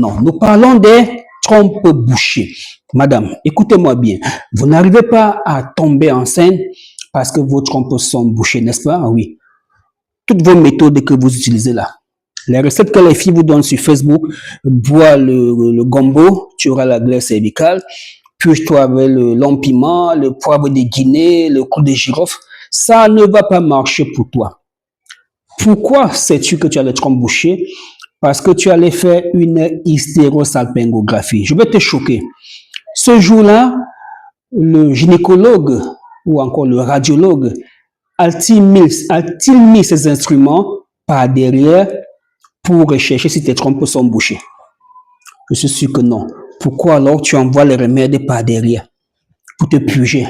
Non, nous parlons des trompes bouchées. Madame, écoutez-moi bien. Vous n'arrivez pas à tomber enceinte parce que vos trompes sont bouchées, n'est-ce pas? Oui. Toutes vos méthodes que vous utilisez là. Les recettes que les filles vous donnent sur Facebook, bois le gombo, tu auras la glaire cervicale, puis toi avec le long piment, le poivre de Guinée, le clou de girofle, ça ne va pas marcher pour toi. Pourquoi sais-tu que tu as les trompes bouchées? Parce que tu allais faire une hystérosalpingographie. Je vais te choquer. Ce jour-là, le gynécologue ou encore le radiologue a-t-il mis ses instruments par derrière pour rechercher si tes trompes sont bouchées? Je suis sûr que non. Pourquoi alors tu envoies les remèdes par derrière pour te purger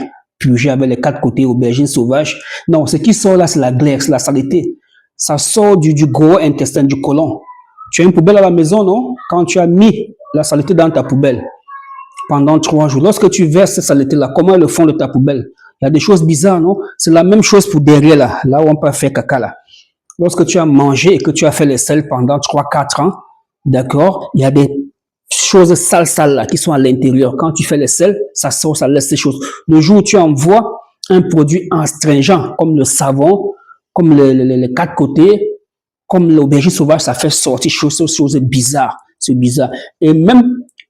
avec les 4 côtés aubergines sauvages? Non, ce qui sort là, c'est la glaire, c'est la saleté. Ça sort du gros intestin, du côlon. Tu as une poubelle à la maison, non? Quand tu as mis la saleté dans ta poubelle pendant 3 jours, lorsque tu verses cette saleté-là, comment est le fond de ta poubelle? Il y a des choses bizarres, non? C'est la même chose pour derrière, là où on peut faire caca, là. Lorsque tu as mangé et que tu as fait les selles pendant 3-4 ans, d'accord, il y a des choses sales là qui sont à l'intérieur. Quand tu fais les selles, ça sort, ça laisse ces choses. Le jour où tu envoies un produit astringent, comme le savon, comme les 4 côtés, comme l'aubergine sauvage, ça fait sortir choses bizarres. C'est bizarre. Et même,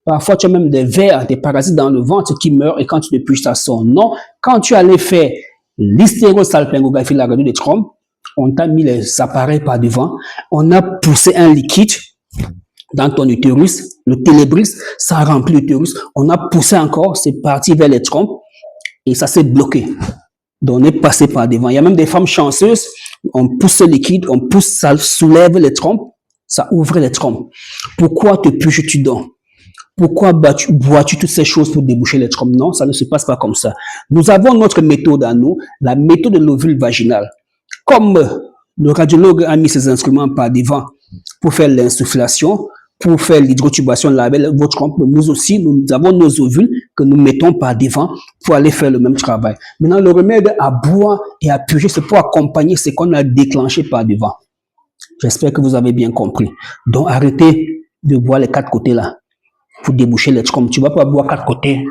parfois, tu as même des vers, des parasites dans le ventre qui meurent et quand tu te purges, ça sort. Non, quand tu allais faire l'hystérosalpingographie, la radio des trompes, on t'a mis les appareils par devant, on a poussé un liquide dans ton utérus, le télébrix, ça remplit l'utérus, on a poussé encore, c'est parti vers les trompes et ça s'est bloqué. Donc on est passé par devant. Il y a même des femmes chanceuses, on pousse ce liquide, on pousse, ça soulève les trompes, ça ouvre les trompes. Pourquoi te purges-tu donc? Pourquoi bois-tu toutes ces choses pour déboucher les trompes? Non, ça ne se passe pas comme ça. Nous avons notre méthode à nous, la méthode de l'ovule vaginal. Comme le radiologue a mis ses instruments par devant pour faire l'insufflation, pour faire l'hydrotubation, laver vos trompes, nous aussi, nous avons nos ovules que nous mettons par devant pour aller faire le même travail. Maintenant, le remède à boire et à purger, c'est pour accompagner ce qu'on a déclenché par devant. J'espère que vous avez bien compris. Donc, arrêtez de boire les 4 côtés là pour déboucher les trompes. Tu ne vas pas boire 4 côtés.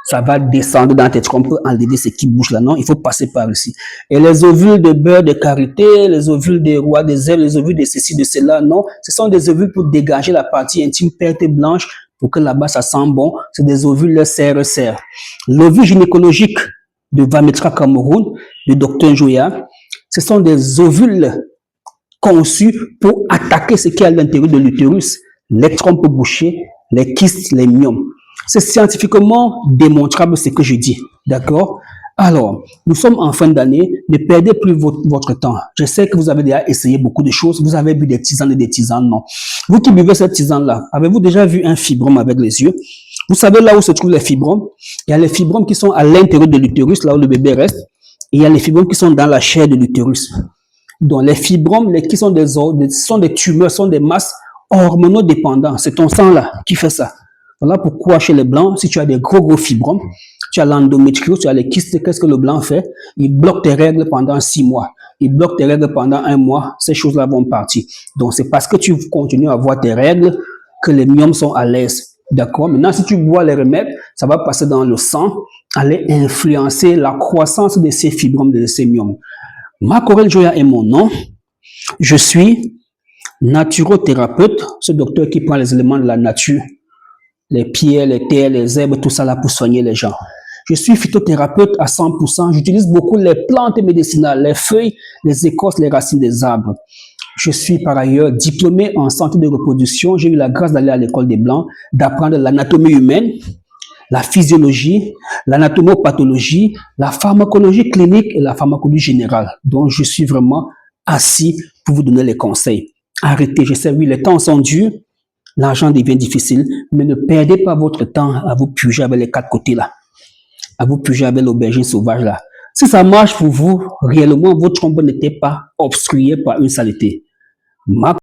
Ça va descendre dans tes trompes, enlever ce qui bouge là. Non, il faut passer par ici. Et les ovules de beurre de karité, les ovules de roi des herbes, les ovules de ceci, de cela, non. Ce sont des ovules pour dégager la partie intime, perte blanche, pour que là-bas ça sent bon. C'est des ovules serre-serre. L'ovule gynécologique de Vametra Cameroun, de Dr Joya, ce sont des ovules conçus pour attaquer ce qui est à l'intérieur de l'utérus, les trompes bouchées, les kystes, les myomes. C'est scientifiquement démontrable ce que je dis, d'accord? Alors, nous sommes en fin d'année, ne perdez plus votre temps. Je sais que vous avez déjà essayé beaucoup de choses, vous avez bu des tisanes et des tisanes, non. Vous qui buvez cette tisane-là, avez-vous déjà vu un fibrome avec les yeux? Vous savez là où se trouvent les fibromes? Il y a les fibromes qui sont à l'intérieur de l'utérus, là où le bébé reste, et il y a les fibromes qui sont dans la chair de l'utérus. Donc, les fibromes, qui sont des tumeurs, sont des masses hormonodépendantes. C'est ton sang là qui fait ça. Voilà pourquoi chez les blancs, si tu as des gros fibromes, tu as l'endométriose, tu as les kystes, qu'est-ce que le blanc fait? Il bloque tes règles pendant 6 mois. Il bloque tes règles pendant 1 mois. Ces choses-là vont partir. Donc, c'est parce que tu continues à avoir tes règles que les myomes sont à l'aise. D'accord? Maintenant, si tu bois les remèdes, ça va passer dans le sang, aller influencer la croissance de ces fibromes, de ces myomes. Marc Aurèle Joya est mon nom. Je suis naturothérapeute, ce docteur qui prend les éléments de la nature, les pierres, les terres, les herbes, tout ça là pour soigner les gens. Je suis phytothérapeute à 100%. J'utilise beaucoup les plantes médicinales, les feuilles, les écorces, les racines des arbres. Je suis par ailleurs diplômé en santé de reproduction. J'ai eu la grâce d'aller à l'école des Blancs, d'apprendre l'anatomie humaine, la physiologie, l'anatomopathologie, la pharmacologie clinique et la pharmacologie générale. Donc, je suis vraiment assis pour vous donner les conseils. Arrêtez, je sais, oui, les temps sont durs. L'argent devient difficile, mais ne perdez pas votre temps à vous purger avec les 4 côtés là, à vous purger avec l'aubergine sauvage là. Si ça marche pour vous, réellement, votre trompe n'était pas obstruée par une saleté.